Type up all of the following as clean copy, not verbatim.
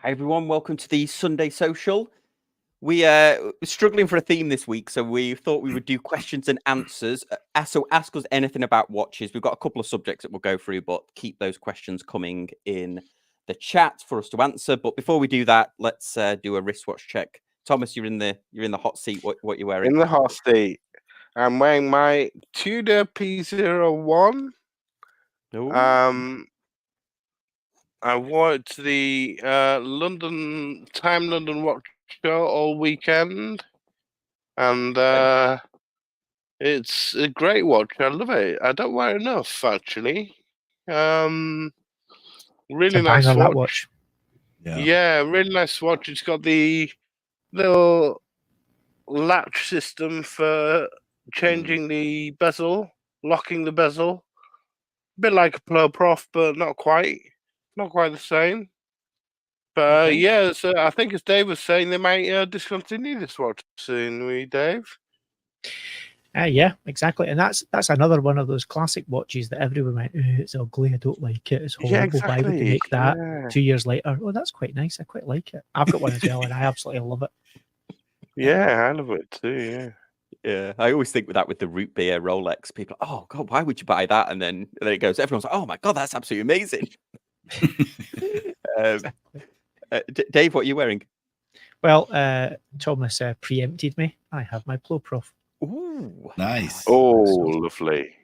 Hi everyone, welcome to the Sunday Social. We're struggling for a theme this week, so we thought we would do questions and answers. So ask us anything about watches. We've got a couple of subjects that we'll go through, but keep those questions coming in the chat for us to answer. But before we do that, let's do a wristwatch check. Thomas, you're in the hot seat. What you wearing? In the hot seat, I'm wearing my Tudor P01. Ooh. I wore it to the London Watch Show all weekend, and it's a great watch. I love it. I don't wear it enough, actually. Really nice watch. Yeah, really nice watch. It's got the little latch system for changing the bezel, locking the bezel. A bit like a Pro Prof, but not quite the same. But Okay. yeah, so I think as Dave was saying, they might discontinue this watch soon. Dave? Yeah, exactly. And that's another one of those classic watches that everyone went, it's ugly, I don't like it, it's horrible. Yeah, exactly. Why would they make that? 2 years later, oh, that's quite nice, I quite like it. I've got one as well, and I absolutely love it. Yeah, I love it too, yeah. Yeah, I always think with that with the root beer Rolex, people are, oh God, why would you buy that? And then it goes, everyone's like, oh my God, that's absolutely amazing. Dave, what are you wearing? Well, Thomas preempted me. I have my Pro Prof. Ooh, nice. Oh, lovely.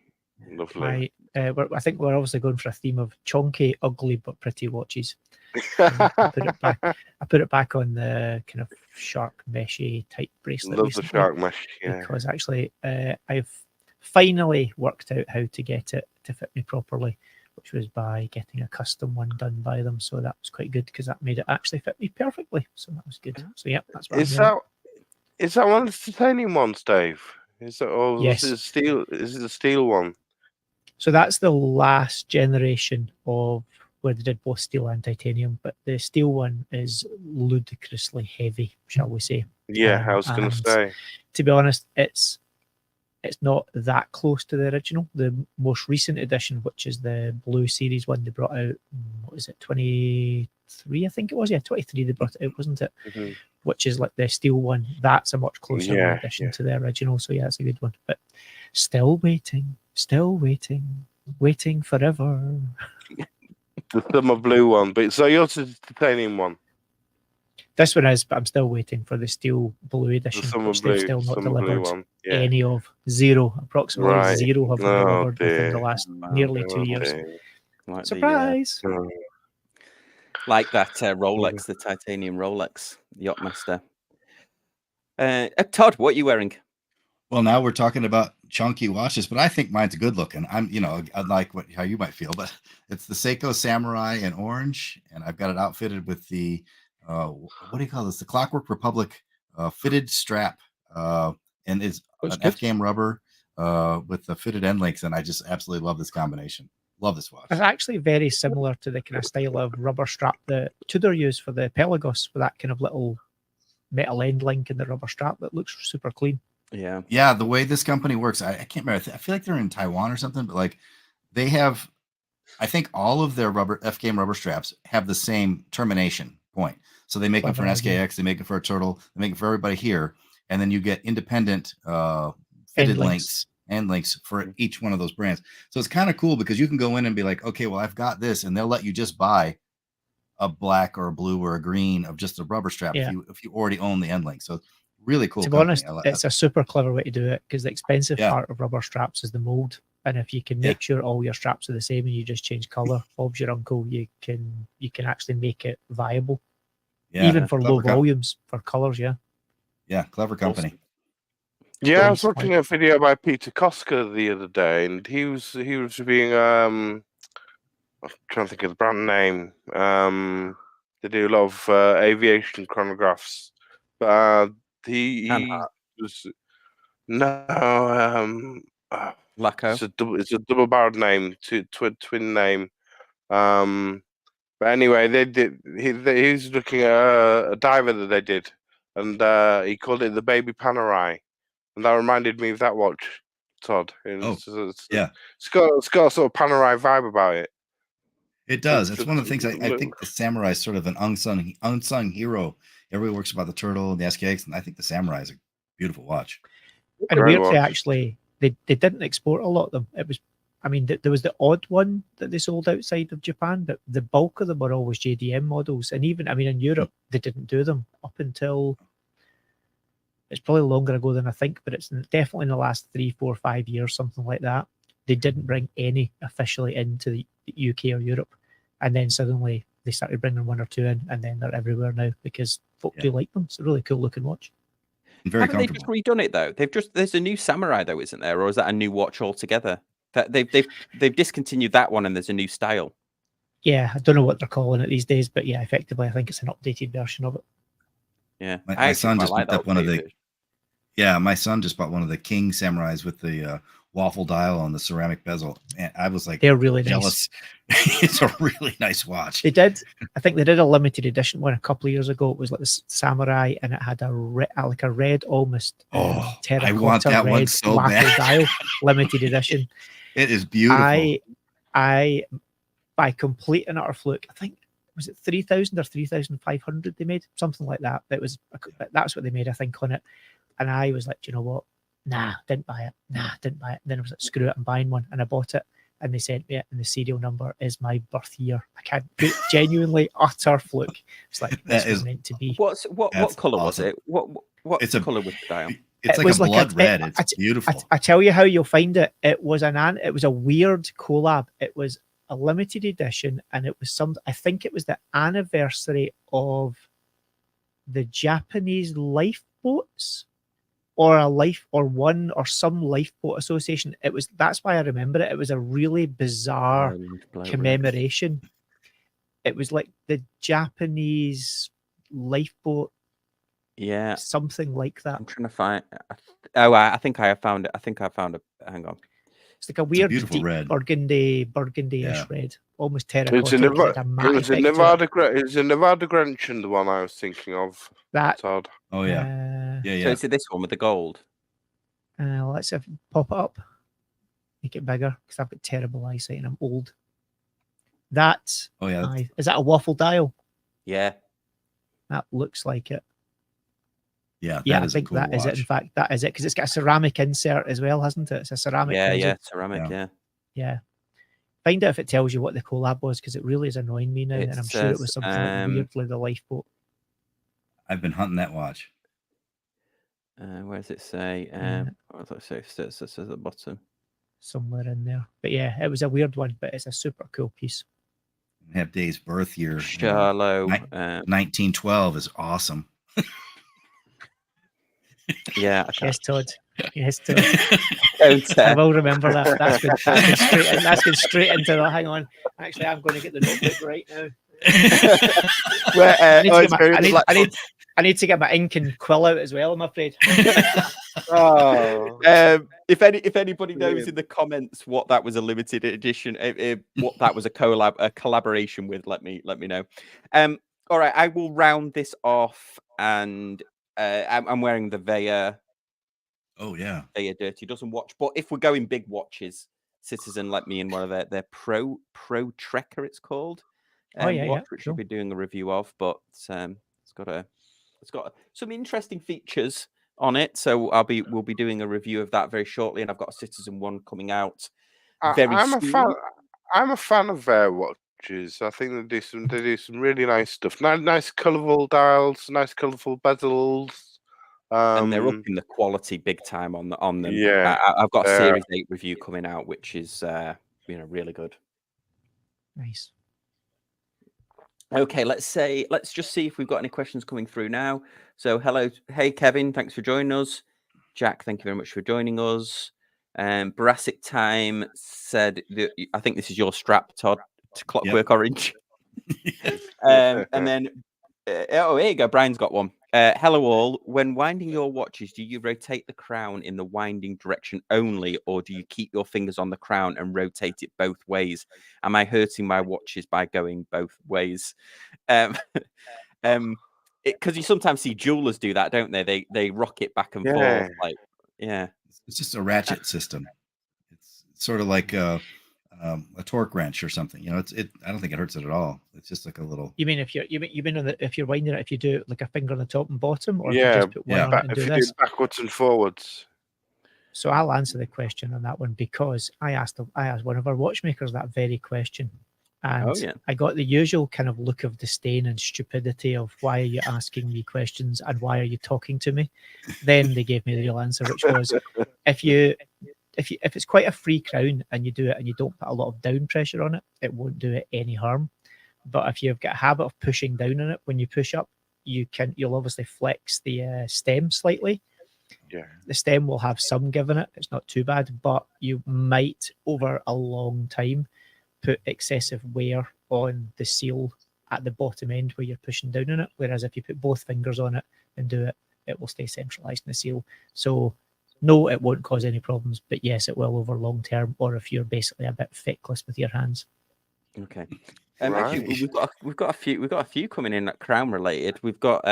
Lovely. I think we're obviously going for a theme of chunky, ugly, but pretty watches. I put it back on the kind of shark meshy type bracelet. Love the shark mesh, yeah. Because actually, I've finally worked out how to get it to fit me properly, which was by getting a custom one done by them. So that was quite good because that made it actually fit me perfectly. So that was good. So yeah, that's what Is that one of the titanium ones, Dave? Is it yes. Is it steel? Is it a steel one? So that's the last generation of where they did both steel and titanium, but the steel one is ludicrously heavy, shall we say? Yeah, I was going to say. To be honest, it's not that close to the original. The most recent edition, which is the Blue Series one, they brought out, what is it, 23, I think it was? Yeah, 23 they brought it out, wasn't it? Mm-hmm. Which is like the steel one. That's a much closer addition to the original. So yeah, it's a good one. But still waiting forever. The summer blue one. But so yours is the titanium one. This one is, but I'm still waiting for the steel blue edition, which they've still not delivered any of. Approximately zero have been delivered within the last nearly 2 years. Like surprise! Like that Rolex, the titanium Rolex, Yachtmaster. Todd, what are you wearing? Well, now we're talking about chunky watches, but I think mine's good looking. Unlike how you might feel, but it's the Seiko Samurai in orange, and I've got it outfitted with the what do you call this? The Clockwork Republic fitted strap, and it's an ecome rubber with the fitted end links, and I just absolutely love this combination. Love this watch. It's actually very similar to the kind of style of rubber strap that Tudor used for the Pelagos, with that kind of little metal end link in the rubber strap that looks super clean. Yeah. The way this company works, I can't remember. I feel like they're in Taiwan or something, but like they have, I think all of their F-game rubber straps have the same termination point. So they make them for an SKX, they make it for a Turtle, they make it for everybody here, and then you get independent fitted links for each one of those brands. So it's kind of cool because you can go in and be like, okay, well, I've got this, and they'll let you just buy a black or a blue or a green of just a rubber strap if you already own the end link. So really cool. To be honest, it's a super clever way to do it because the expensive part of rubber straps is the mold. And if you can make sure all your straps are the same and you just change color, Bob's your uncle, you can actually make it viable. Even for low volumes, for colors, Yeah, clever company. Awesome. Yeah, I was watching a video by Peter Koska the other day, and he was being I'm trying to think of the brand name. They do a lot of aviation chronographs, but he was Laco. It's a double barreled name, twin name. But anyway, they did. He was looking at a diver that they did, and he called it the Baby Panerai, and that reminded me of that watch, Todd. It's got a sort of Panerai vibe about it. It does. It's one of the things I think the samurai is sort of an unsung hero. Everybody works about the turtle and the SKX, and I think the samurai is a beautiful watch. And weirdly, actually, they didn't export a lot of them. It was, I mean, there was the odd one that they sold outside of Japan, but the bulk of them were always JDM models. And even, I mean, in Europe, they didn't do them up until, it's probably longer ago than I think, but it's definitely in the last 3, 4, 5 years, something like that. They didn't bring any officially into the UK or Europe. And then suddenly they started bringing 1 or 2 in, and then they're everywhere now because folk do like them. It's a really cool looking watch. Very Haven't they just redone it though? There's a new samurai though, isn't there? Or is that a new watch altogether? That they've discontinued that one and there's a new style. Yeah, I don't know what they're calling it these days, but yeah, effectively I think it's an updated version of it. Yeah. My son just picked up one of the my son just bought one of the King Samurais with the waffle dial on the ceramic bezel. And I was like, they're really jealous. Nice. It's a really nice watch. I think they did a limited edition one a couple of years ago. It was like the samurai, and it had a red almost terracotta I want that red one so waffle bad. dial limited edition. It is beautiful. I by complete and utter fluke, I think, was it 3,000 or 3,500 they made, something like that. That's what they made, I think, on it. And I was like, do you know what? Nah, didn't buy it. And then I was like, screw it, I'm buying one. And I bought it. And they sent me it, and the serial number is my birth year. I can't, genuinely utter fluke. It's like, this was meant to be. What colour was it? What colour was the dial? It's like a blood red. It's beautiful. I tell you how you'll find it. It was a weird collab. It was a limited edition, and it was I think it was the anniversary of the Japanese lifeboats. Or some lifeboat association. That's why I remember it. It was a really bizarre commemoration. It was like the Japanese lifeboat. Yeah. Something like that. I'm trying to find. I think I have found it. Hang on. It's like a weird deep red. burgundy-ish red. Almost terracotta. It's a Nevada Grenchen, the one I was thinking of. Todd. Oh yeah. So is it this one with the gold? Let's pop it up. Make it bigger because I've got terrible eyesight and I'm old. Is that a waffle dial? Yeah. That looks like it. Yeah, I think that is it. In fact, that is it because it's got a ceramic insert as well, hasn't it? It's a ceramic. Ceramic. Yeah. Find out if it tells you what the collab was because it really is annoying me now, and I'm sure it was something like weirdly the lifeboat. I've been hunting that watch. Where does it say? What does it say? It says at the bottom. Somewhere in there. But yeah, it was a weird one, but it's a super cool piece. Have Dave's birth year. Charlo. 1912 is awesome. Yeah. Yes, Todd. I will remember that. That's going straight into that. Hang on. Actually, I'm going to get the notebook right now. I need to get my ink and quill out as well, I'm afraid. If anybody knows in the comments what that was a limited edition, what that was a collaboration with, let me know. All right, I will round this off, and I'm wearing the Veya. Oh yeah, Veya Dirty Dozen watch. But if we're going big watches, Citizen let me in one of their Pro Trekker, it's called. Watch, which we'll be doing a review of, but it's got some interesting features on it. So we'll be doing a review of that very shortly, and I've got a Citizen one coming out very soon. I'm a fan of their watches. I think they do some really nice stuff. Nice colourful dials, nice colourful bezels. And they're up in the quality big time on them. Yeah, I've got a Series 8 review coming out, which is really good. Nice. Okay, let's just see if we've got any questions coming through now. So hey Kevin, thanks for joining us. Jack, thank you very much for joining us. Brassic Time said I think this is your strap, Todd, to Clockwork Orange. And then here you go. Brian's got one. Hello all. When winding your watches, do you rotate the crown in the winding direction only, or do you keep your fingers on the crown and rotate it both ways? Am I hurting my watches by going both ways? Because you sometimes see jewelers do that, don't they? They rock it back and forth. It's just a ratchet system. It's sort of like a torque wrench or something. You know, I don't think it hurts it at all. It's just like a little. You mean if you're if you're winding it, if you do it like a finger on the top and bottom, or if you Yeah, just put one on it and if do you this? do backwards and forwards. So I'll answer the question on that one because I asked one of our watchmakers that very question, and I got the usual kind of look of disdain and stupidity of why are you asking me questions and why are you talking to me? Then they gave me the real answer, which was if it's quite a free crown and you do it and you don't put a lot of down pressure on it, it won't do it any harm. But if you've got a habit of pushing down on it when you push up, you'll obviously flex the stem slightly. Yeah, the stem will have some give in it. It's not too bad, but you might over a long time put excessive wear on the seal at the bottom end where you're pushing down on it. Whereas if you put both fingers on it and do it, it will stay centralized in the seal. So no, it won't cause any problems, but yes, it will over long term, or if you're basically a bit feckless with your hands. Okay. Right. Actually, we've got a few coming in that crown related. We've got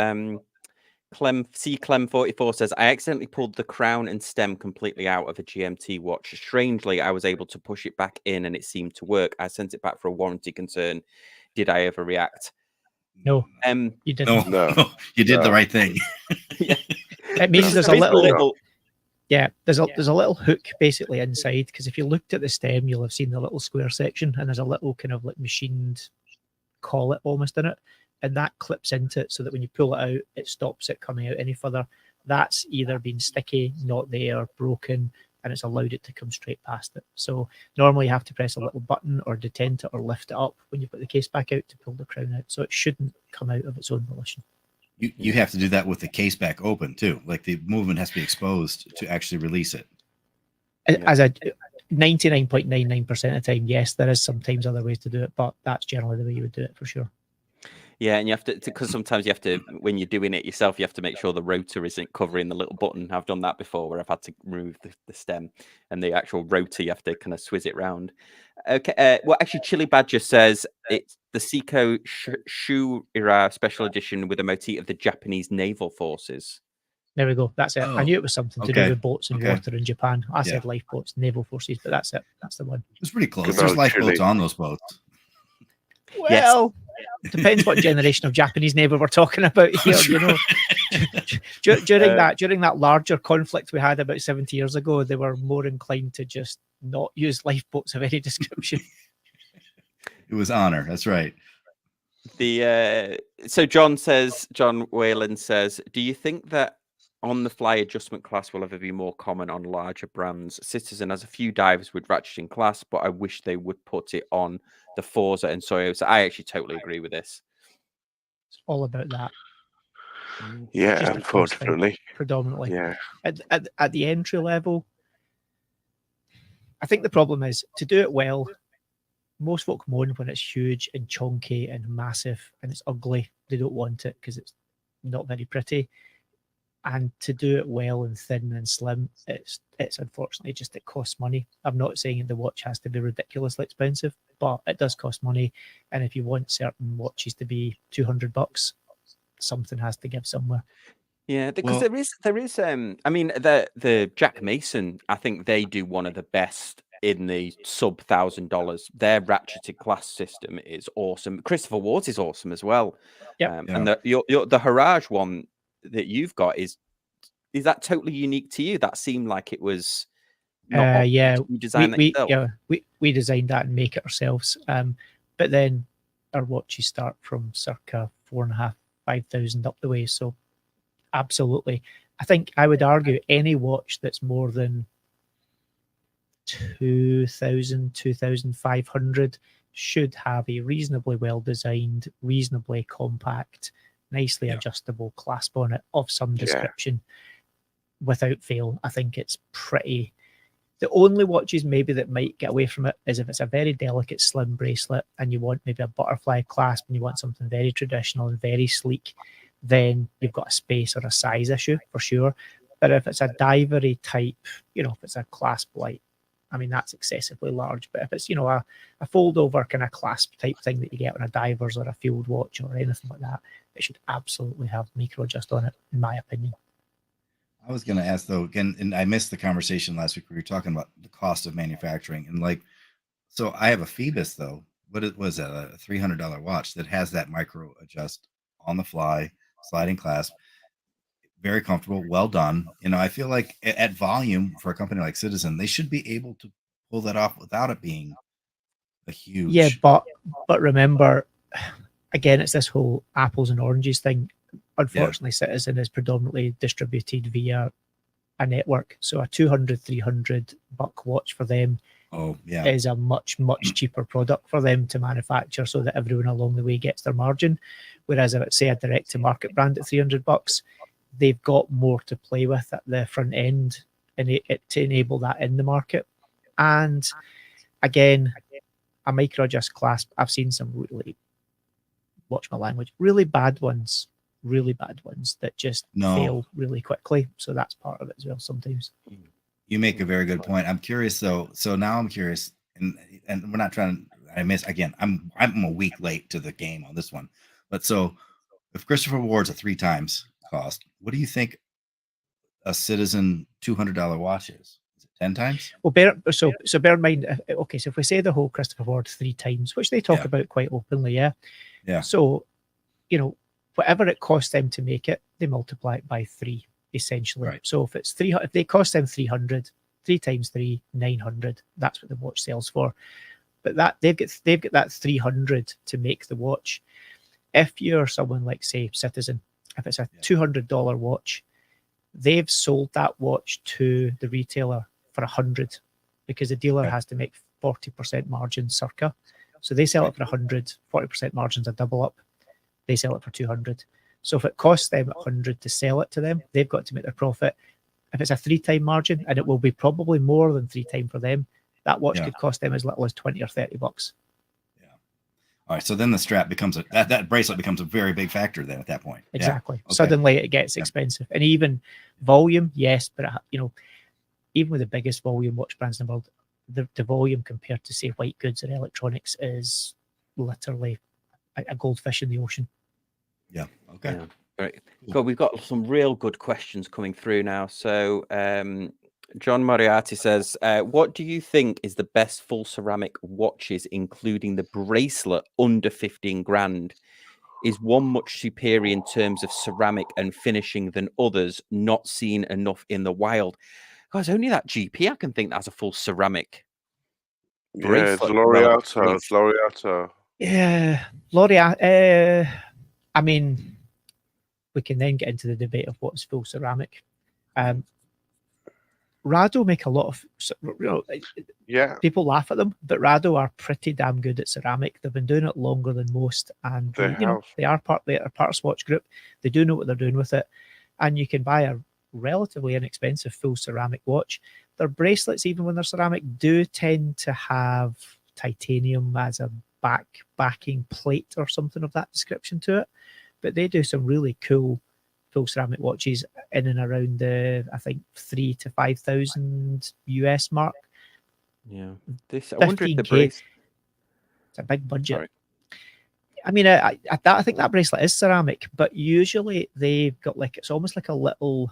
Clem 44 says, I accidentally pulled the crown and stem completely out of a GMT watch. Strangely, I was able to push it back in and it seemed to work. I sent it back for a warranty concern. Did I ever react? No, you didn't. No, you did the right thing. Yeah. It means there's a little there's a little hook basically inside, because if you looked at the stem, you'll have seen the little square section, and there's a little kind of like machined collet almost in it, and that clips into it so that when you pull it out, it stops it coming out any further. That's either been sticky, not there, broken, and it's allowed it to come straight past it. So normally you have to press a little button or detent it or lift it up when you put the case back out to pull the crown out. So it shouldn't come out of its own volition. You have to do that with the case back open too. Like the movement has to be exposed to actually release it. As a 99.99% of the time, yes, there is sometimes other ways to do it, but that's generally the way you would do it for sure. Yeah, and you have to, because sometimes you have to, when you're doing it yourself, you have to make sure the rotor isn't covering the little button. I've done that before where I've had to remove the stem and the actual rotor, you have to kind of swizz it round. Okay, well, actually, Chili Badger says it's the Seiko Shu-Ira special edition with a motif of the Japanese naval forces. There we go. That's it. I knew it was something to do with boats and water in Japan. I said lifeboats, naval forces, but that's it. That's the one. It's pretty close. There's lifeboats on those boats. Well, depends what generation of Japanese naval we're talking about here. You know, during that larger conflict we had about 70 years ago, they were more inclined to just not use lifeboats of any description. It was honor. That's right. So John Whalen says, do you think that on-the-fly adjustment class will ever be more common on larger brands? Citizen has a few divers with ratcheting class, but I wish they would put it on the Forza and Soyo. So I actually totally agree with this. It's all about that. Yeah, unfortunately. Predominantly. Yeah. At the entry level, I think the problem is to do it well, most folk moan when it's huge and chunky and massive and it's ugly. They don't want it because it's not very pretty. And to do it well and thin and slim, it's unfortunately just, it costs money. I'm not saying the watch has to be ridiculously expensive, but it does cost money. And if you want certain watches to be $200, something has to give somewhere. Yeah, because there is I mean, the Jack Mason, I think they do one of the best in the sub $1,000. Their ratcheted class system is awesome. Christopher Ward's is awesome as well. And the Haraj one that you've got is that totally unique to you? That seemed like it was not we designed we designed that and make it ourselves. But then our watches start from circa 4,500, 5,000 up the way. So absolutely, I think I would argue any watch that's more than 2,000, 2,500 should have a reasonably well designed, reasonably compact, nicely adjustable clasp on it of some description. Without fail, I think it's pretty. The only watches maybe that might get away from it is if it's a very delicate slim bracelet and you want maybe a butterfly clasp and you want something very traditional and very sleek, then you've got a space or a size issue for sure. But if it's a divery type, you know, if it's a clasp light, I mean, that's excessively large. But if it's, you know, a fold over kind of clasp type thing that you get on a diver's or a field watch or anything like that, it should absolutely have micro adjust on it, in my opinion. I was going to ask though, again, and I missed the conversation last week. We were talking about the cost of manufacturing, and like So I have a Phoebus though. Was that, a $300 watch that has that micro adjust on the fly sliding clasp? Very comfortable, well done. I feel like at volume for a company like Citizen, they should be able to pull that off without it being a huge. Yeah, but remember, again, it's this whole apples and oranges thing. Unfortunately, Citizen is predominantly distributed via a network. So a 200, $300 watch for them is a much cheaper product for them to manufacture, so that everyone along the way gets their margin. Whereas if it's, say, a direct to market brand at $300, they've got more to play with at the front end and to enable that in the market. And again, a micro adjust clasp, I've seen some really, watch my language, really bad ones that just fail really quickly. So that's part of it as well sometimes. You make a very good point. I'm curious though. So now I'm curious, and we're not trying to, I'm a week late to the game on this one. But so if Christopher Ward's a 3 times cost, what do you think a Citizen $200 watch is? Is it 10 times? Well, bear in mind, okay, so if we say the whole Christopher Ward 3 times, which they talk about quite openly, yeah. So, whatever it costs them to make it, they multiply it by 3, essentially. Right. So if it's if they cost them 300, 3 times 3, 900. That's what the watch sells for. But that they've got that 300 to make the watch. If you're someone like, say, Citizen, if it's a $200 watch, they've sold that watch to the retailer for 100, because the dealer has to make 40% margin circa. So they sell it for 100, 40% margin's a double up. They sell it for 200. So if it costs them 100 to sell it to them, they've got to make their profit. If it's a 3-time margin, and it will be probably more than 3 times for them, that watch could cost them as little as $20 or $30. Yeah. All right. So then the strap becomes that bracelet becomes a very big factor then at that point. Exactly. Yeah. Okay. Suddenly it gets expensive, and even volume, yes, but even with the biggest volume watch brands in the world, the volume compared to, say, white goods or electronics is literally a goldfish in the ocean. Yeah. Okay. Yeah. Right. So we've got some real good questions coming through now. So John Moriarty says, what do you think is the best full ceramic watches, including the bracelet, under 15 grand? Is one much superior in terms of ceramic and finishing than others, not seen enough in the wild? Guys, only that GP I can think that's a full ceramic bracelet. Laureato. Yeah, Laureato. I mean, we can then get into the debate of what's full ceramic. Rado make a lot of, people laugh at them, but Rado are pretty damn good at ceramic. They've been doing it longer than most, and they are part of Swatch Group. They do know what they're doing with it, and you can buy a relatively inexpensive full ceramic watch. Their bracelets, even when they're ceramic, do tend to have titanium as a backing plate or something of that description to it, but they do some really cool full ceramic watches in and around the, I think, 3,000 to 5,000 US mark. Yeah, I wonder if the bracelet, it's a big budget. Sorry. I mean, I think that bracelet is ceramic, but usually they've got it's almost like a little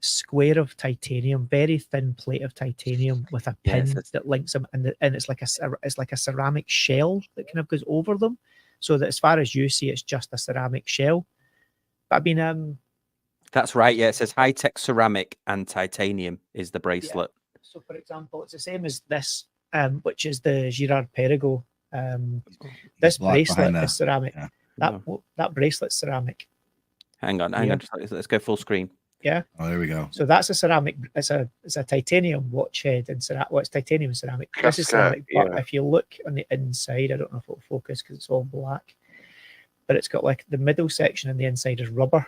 square of titanium, very thin plate of titanium with a pin that links them, and it's like a ceramic shell that kind of goes over them, so that as far as you see, it's just a ceramic shell. But I mean, that's right. Yeah, it says high-tech ceramic and titanium is the bracelet. Yeah. So, for example, it's the same as this, which is the Girard-Perregaux. This bracelet is ceramic. Yeah. That bracelet's ceramic. Hang on. Let's go full screen. Yeah. Oh, there we go. So that's a ceramic. It's a titanium watch head and ceramic. Well, it's titanium and ceramic. This is ceramic. But if you look on the inside, I don't know if it'll focus because it's all black, but it's got the middle section and the inside is rubber.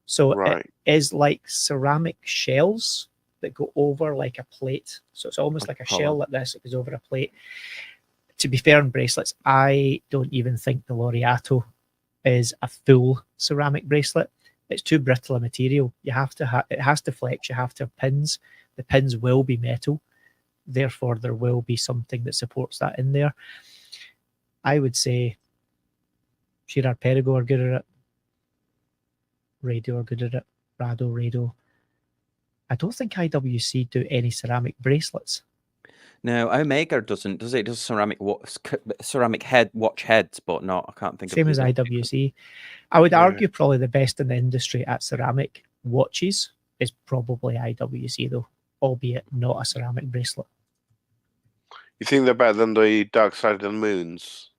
So it is like ceramic shells that go over like a plate. So it's almost like a shell like this. It goes over a plate. To be fair on bracelets, I don't even think the Laureato is a full ceramic bracelet. It's too brittle a material. You have to it has to flex. You have to have pins. The pins will be metal. Therefore, there will be something that supports that in there. I would say Girard-Perregaux are good at it. Radio are good at it. Rado. I don't think IWC do any ceramic bracelets. No, Omega doesn't, does it? It does ceramic watch heads, but not. I can't think Same of as any. IWC. I would argue probably the best in the industry at ceramic watches is probably IWC, though, albeit not a ceramic bracelet. You think they're better than the Dark Side of the Moons?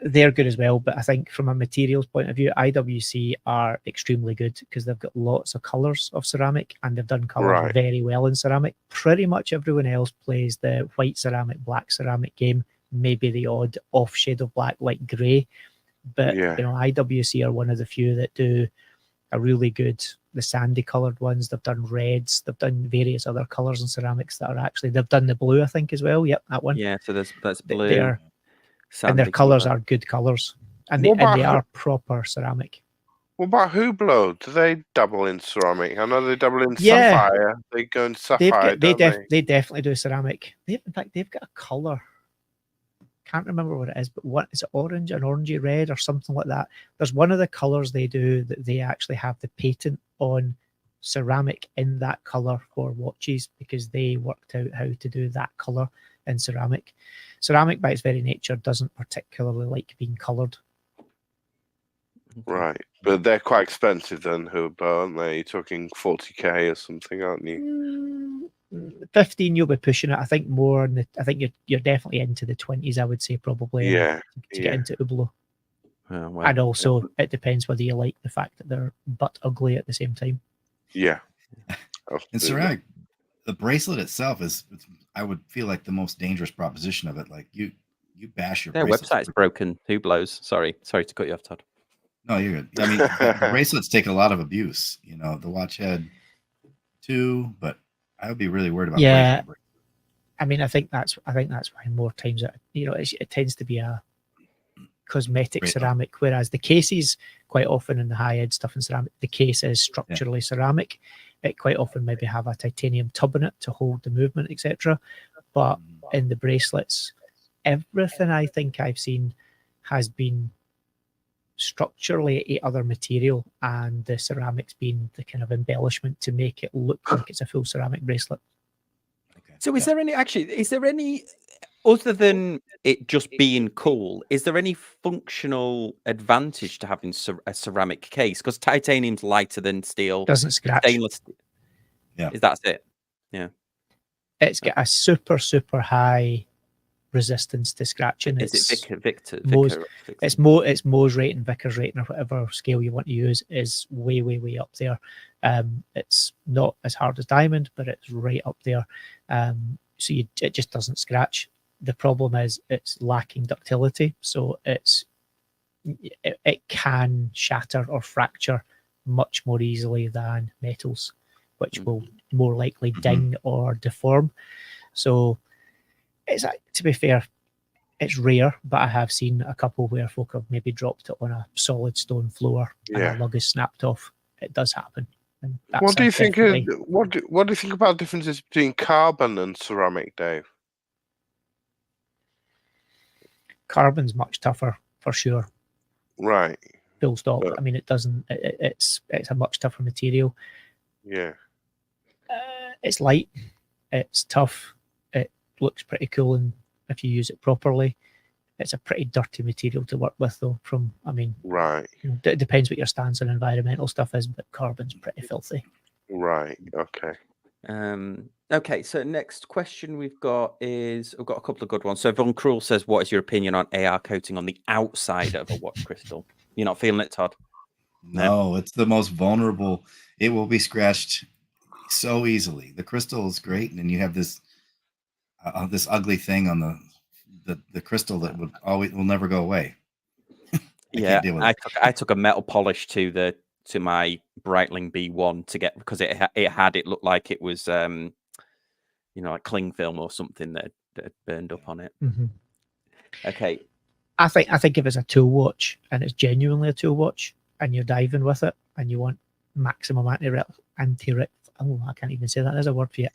They're good as well, but I think from a materials point of view, IWC are extremely good because they've got lots of colours of ceramic and they've done colours very well in ceramic. Pretty much everyone else plays the white ceramic, black ceramic game, maybe the odd off shade of black like grey. But IWC are one of the few that do a really good, the sandy coloured ones. They've done reds, they've done various other colours in ceramics that are actually, they've done the blue, I think, as well. Yep, that one. Yeah, so that's blue. And their colours are good colours. And they are proper ceramic. What about Hublot? Do they double in ceramic? I know they double in sapphire. They go in sapphire, they definitely do ceramic. In fact, they've got a colour. Can't remember what it is, but what is it, orange, an orangey red or something like that? There's one of the colours they do that they actually have the patent on ceramic in that colour for watches because they worked out how to do that colour in ceramic. Ceramic by its very nature doesn't particularly like being coloured. Right, but they're quite expensive then, Hublot, aren't they? You're talking 40k or something, aren't you? 15 you'll be pushing it. I think more. I think you're definitely into the 20s. I would say probably. To get into Hublot. And also, it depends whether you like the fact that they're butt ugly at the same time. Yeah. And ceramic, the bracelet itself is, I would feel like the most dangerous proposition of it. Like you bash your. Their website's broken. Hublot's. Sorry to cut you off, Todd. No, you're good. I mean, the bracelets take a lot of abuse. You know, the watch head too, but I would be really worried about. Yeah, I mean, I think that's why more times it tends to be a cosmetic ceramic, whereas the cases quite often in the high end stuff in ceramic, the case is structurally ceramic. It quite often maybe have a titanium tub in it to hold the movement, etc. But in the bracelets, everything I think I've seen has been structurally a other material, and the ceramics being the kind of embellishment to make it look like it's a full ceramic bracelet. So is there any other than it just being cool, is there any functional advantage to having a ceramic case? Because titanium's lighter than steel, doesn't scratch. Stainless. That's it. Yeah, it's got a super high resistance to scratching. Is it Victor? It's Mohs rating, Vickers rating, or whatever scale you want to use is way up there. It's not as hard as diamond, but it's right up there. So it just doesn't scratch. The problem is it's lacking ductility, so it can shatter or fracture much more easily than metals, which will more likely ding or deform. So it's, to be fair, it's rare, but I have seen a couple where folk have maybe dropped it on a solid stone floor and the lug is snapped off. It does happen. What do you think? What do you think about differences between carbon and ceramic, Dave? Carbon's much tougher for sure. Right. Full stop. I mean, it doesn't. It's a much tougher material. Yeah. It's light. It's tough. It looks pretty cool, and if you use it properly, it's a pretty dirty material to work with, though. Right. It depends what your stance on environmental stuff is, but carbon's pretty filthy. Right. Okay. Okay, so next question we've got a couple of good ones. So Von Krull says, what is your opinion on AR coating on the outside of a watch crystal? You're not feeling it, Todd? No, it's the most vulnerable. It will be scratched so easily. The crystal is great, and then you have this ugly thing on the crystal that will never go away. I took a metal polish to my Breitling B1 to get, because it looked like it was like cling film or something that had burned up on it. Mm-hmm. Okay. I think if it's a tool watch and it's genuinely a tool watch and you're diving with it and you want maximum I can't even say that. There's a word for you.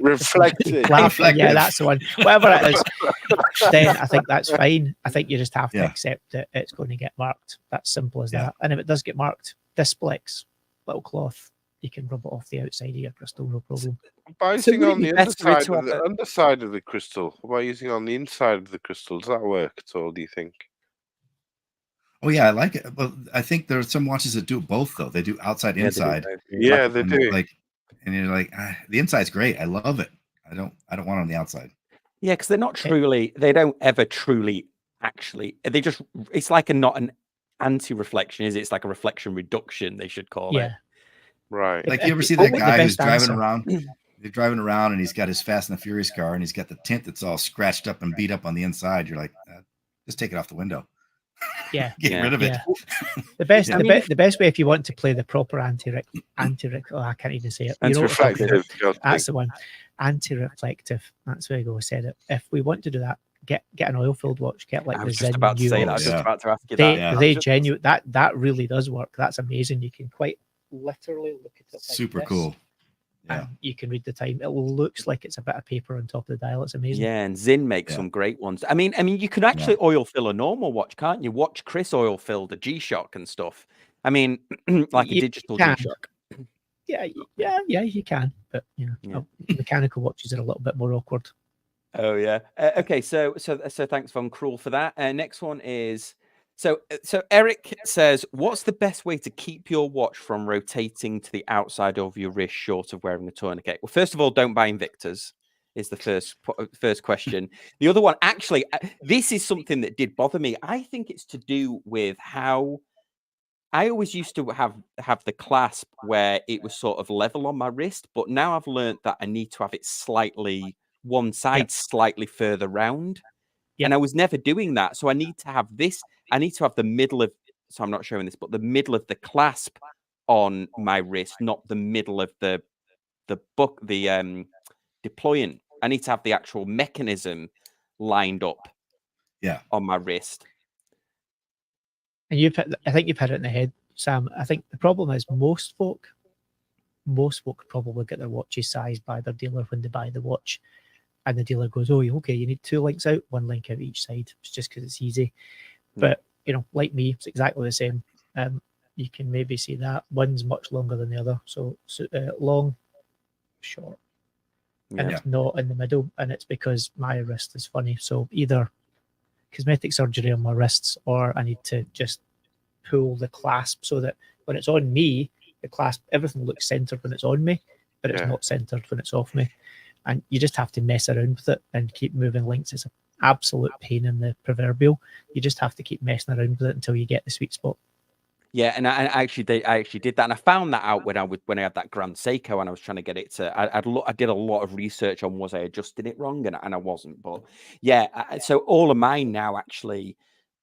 Reflected. Yeah, that's the one. Whatever it is, then I think that's fine. I think you just have to accept that it's going to get marked. That's simple as that. And if it does get marked, Displex, little cloth, you can rub it off the outside of your crystal, no problem. By So using would it on be the better underside to of have the underside of the crystal, by using on the inside of the crystal, does that work at all? Do you think? Oh yeah, I like it. But I think there are some watches that do both though. They do outside, Yeah, they do inside. both, Yeah, they And do. like, and you're like, the inside's great. I love it. I don't want it on the outside. Yeah, because they're not truly. They don't ever truly actually. They just. It's like not an anti-reflection, is it? It's like a reflection reduction. They should call it. Right. Like, you ever see Oh, that the guy who's best driving answer. around? They're driving around and he's got his Fast and the Furious car and he's got the tint that's all scratched up and beat up on the inside. You're like, just take it off the window. Yeah, Get rid of it. The best, Yeah. the best way if you want to play the proper oh, I can't even say it. You know what I'm talking Anti-reflective. about. That's the one. Anti-reflective. That's where I go. Said it. If we want to do that, get an oil-filled watch. Get like I the was just Zen about to say that. I Nuance. was just about to ask you They that. they genuine that really does work. That's amazing. You can quite literally look at it. Like Super this, cool. Yeah. and you can read the time. It looks like it's a bit of paper on top of the dial. It's amazing. Yeah, and Zinn makes some great ones. I mean, you can actually oil fill a normal watch, can't you? Watch Chris oil filled a G-Shock and stuff. I mean, like a digital G-Shock. Yeah, you can, but mechanical watches are a little bit more awkward. Oh yeah. Okay, so thanks, Von Cruel, for that. Next one is so Eric says, "What's the best way to keep your watch from rotating to the outside of your wrist, short of wearing a tourniquet?" Well, first of all, don't buy Invictus. Is the first question. The other one, actually, this is something that did bother me. I think it's to do with how I always used to have the clasp where it was sort of level on my wrist, but now I've learned that I need to have it slightly one side slightly further round. And I was never doing that. So I need to have this. I need to have the middle of, so I'm not showing this, but the middle of the clasp on my wrist, not the middle of the deployant. I need to have the actual mechanism lined up on my wrist. And I think you've hit it in the head, Sam. I think the problem is most folk probably get their watches sized by their dealer when they buy the watch. And the dealer goes, "Oh, okay, you need 2 links out, 1 link out each side." It's just because it's easy. But, like me, it's exactly the same. You can maybe see that one's much longer than the other. So long, short. And it's not in the middle. And it's because my wrist is funny. So either cosmetic surgery on my wrists, or I need to just pull the clasp so that when it's on me, the clasp, everything looks centered when it's on me, but it's not centered when it's off me. And you just have to mess around with it and keep moving links. It's an absolute pain in the proverbial. You just have to keep messing around with it until you get the sweet spot. Yeah, and I actually did that, and I found that out when I had that Grand Seiko, and I was trying to get it to. I did a lot of research on was I adjusting it wrong, and I wasn't. But yeah, so all of mine now actually.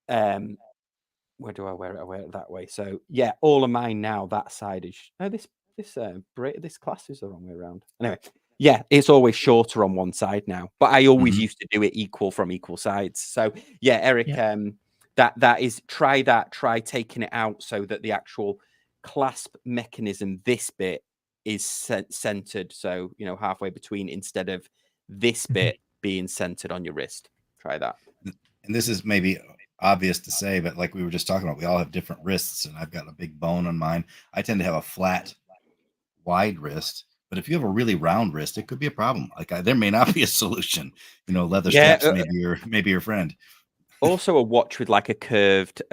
Where do I wear it? I wear it that way. So yeah, all of mine now that side is. No, this class is the wrong way around. Anyway. Yeah, it's always shorter on one side now, but I always used to do it equal from equal sides. So yeah, Eric, that is try taking it out so that the actual clasp mechanism, this bit is centered. So, halfway between instead of this bit being centered on your wrist. Try that. And this is maybe obvious to say, but like we were just talking about, we all have different wrists, and I've got a big bone on mine. I tend to have a flat, wide wrist. But if you have a really round wrist, it could be a problem. Like there may not be a solution. Leather straps maybe your friend. Also, a watch with like a curved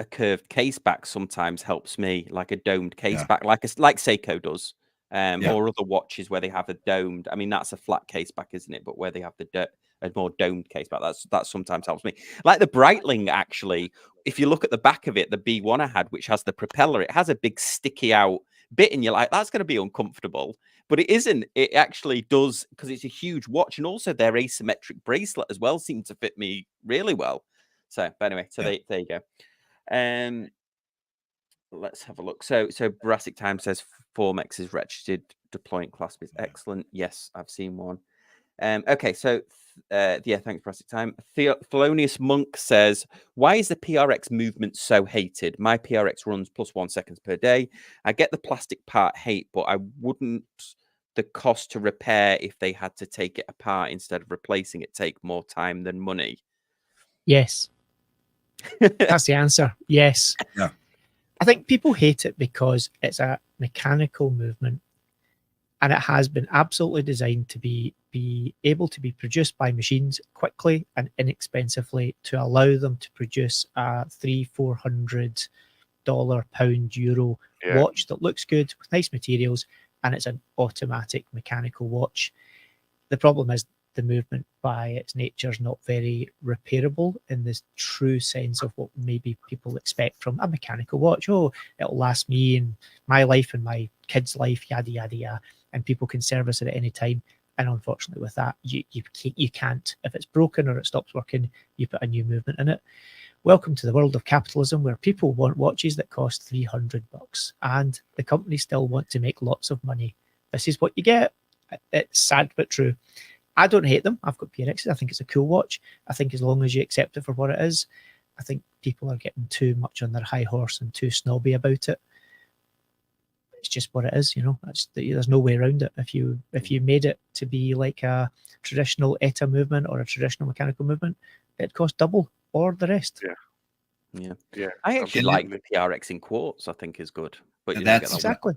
case back sometimes helps me, like a domed case back, like Seiko does, or other watches where they have a domed. I mean, that's a flat case back, isn't it? But where they have a more domed case back, that sometimes helps me. Like the Breitling, actually, if you look at the back of it, the B1 I had, which has the propeller, it has a big sticky out bit, and you're like, that's going to be uncomfortable. But it isn't. It actually does, because it's a huge watch, and also their asymmetric bracelet as well seemed to fit me really well. So, but anyway, there you go. Let's have a look. So Brassic Time says Formex's registered deployant clasp is excellent. Yes, I've seen one. Okay, so thanks, Brassic Time. Thelonious Monk says, "Why is the PRX movement so hated? My PRX runs +1 seconds per day. I get the plastic part hate, but I wouldn't the cost to repair if they had to take it apart instead of replacing it take more time than money?" Yes. That's the answer. Yes. Yeah. I think people hate it because it's a mechanical movement, and it has been absolutely designed to be able to be produced by machines quickly and inexpensively to allow them to produce a $300-400 pound euro watch that looks good with nice materials, and it's an automatic mechanical watch. The problem is the movement by its nature is not very repairable in the true sense of what maybe people expect from a mechanical watch. Oh, it'll last me and my life and my kid's life, yada yada yada, and people can service it at any time. And unfortunately, with that, you can't. If it's broken or it stops working, you put a new movement in it. Welcome to the world of capitalism, where people want watches that cost $300, and the companies still want to make lots of money. This is what you get. It's sad but true. I don't hate them. I've got PRXs. I think it's a cool watch. I think as long as you accept it for what it is, I think people are getting too much on their high horse and too snobby about it. It's just what it is, you know. There's no way around it. If you made it to be like a traditional ETA movement or a traditional mechanical movement, it'd cost double or the rest. Yeah. I actually like the PRX in quartz. I think is good, but that's exactly.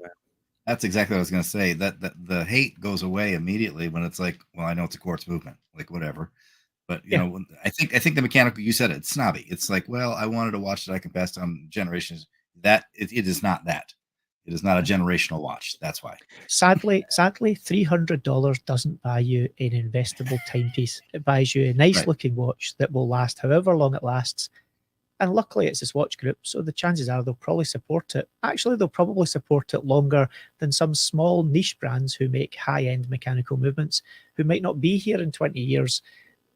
That's exactly what I was going to say. That the hate goes away immediately when it's like, well, I know it's a quartz movement, like whatever. But you know, I think the mechanical, you said it, it's snobby. It's like, well, I wanted to watch that I can pass down generations. That it is not that. It is not a generational watch. That's why. Sadly, $300 doesn't buy you an investable timepiece. It buys you a nice looking watch that will last however long it lasts. And luckily, it's this watch group, so the chances are they'll probably support it. Actually, they'll probably support it longer than some small niche brands who make high-end mechanical movements, who might not be here in 20 years.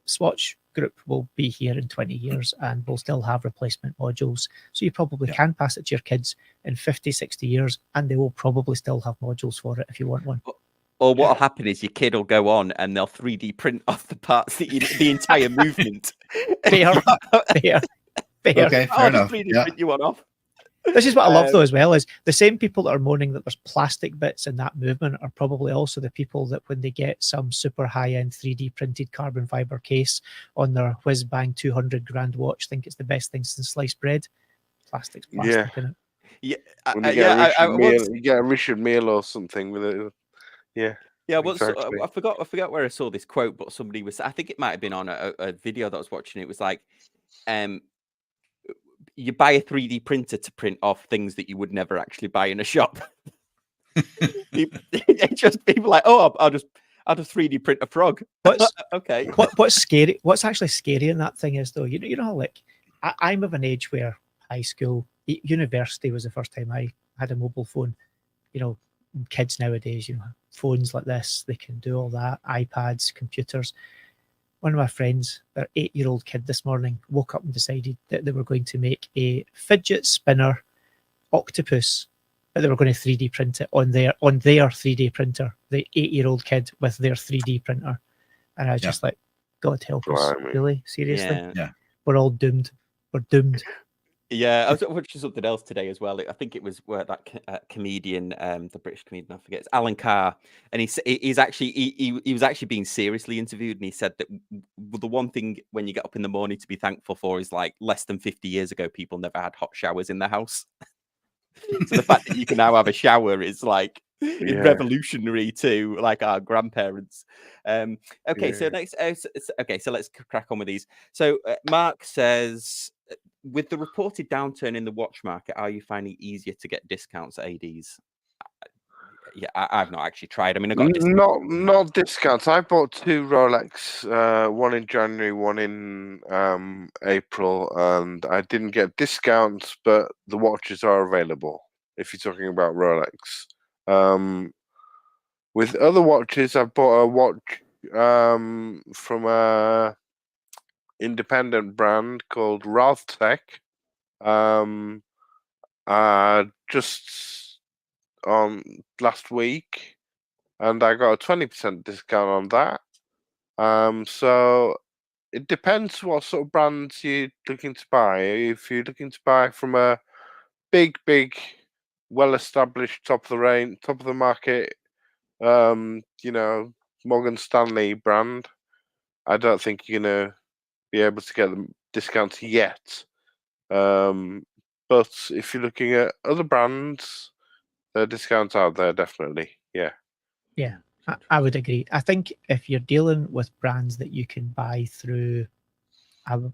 Swatch Group will be here in 20 years and will still have replacement modules. So you probably can pass it to your kids in 50, 60 years, and they will probably still have modules for it if you want one. Or what will happen is your kid will go on and they'll 3D print off the parts that the entire movement. Fair. Okay, fair enough. Print you one off. This is what I love though as well, is the same people that are moaning that there's plastic bits in that movement are probably also the people that when they get some super high-end 3D printed carbon fiber case on their whiz bang 200 grand watch think it's the best thing since sliced bread. Plastic's plastic in it. You get a Richard meal or something with it. Yeah, exactly. I forgot where I saw this quote, but somebody was, I think it might have been on a video that I was watching. It was like, you buy a 3D printer to print off things that you would never actually buy in a shop. People like, oh, I'll just 3D print a frog. Okay. What's scary? What's actually scary in that thing is though, you know, like I'm of an age where high school, university was the first time I had a mobile phone. You know, kids nowadays, you know, phones like this, they can do all that, iPads, computers. One of my friends, their 8-year-old kid this morning, woke up and decided that they were going to make a fidget spinner octopus, but they were going to 3D print it on their 3D printer, the 8-year-old kid with their 3D printer. And I was just like, God help us, really? Seriously? Yeah. We're all doomed. We're doomed. Yeah, I was watching something else today as well. I think it was where that comedian, the British comedian, I forget, it's Alan Carr, and he was actually being seriously interviewed, and he said that the one thing when you get up in the morning to be thankful for is like less than 50 years ago, people never had hot showers in their house. So the fact that you can now have a shower is like revolutionary to like our grandparents. So next, so let's crack on with these. So Mark says, with the reported downturn in the watch market, are you finding it easier to get discounts at ADs? Yeah, I've not actually tried. I mean, I got not discounts. I bought 2 Rolex, one in January, one in April, and I didn't get discounts, but the watches are available if you're talking about Rolex. With other watches, I bought a watch from a independent brand called Raltech, just on last week, and I got a 20% discount on that. So it depends what sort of brands you're looking to buy. If you're looking to buy from a big, well-established, top of the range, top of the market, you know, Morgan Stanley brand, I don't think you're gonna be able to get them discounts yet. But if you're looking at other brands, There are discounts out there, definitely. Yeah. Yeah, I would agree. I think if you're dealing with brands that you can buy through an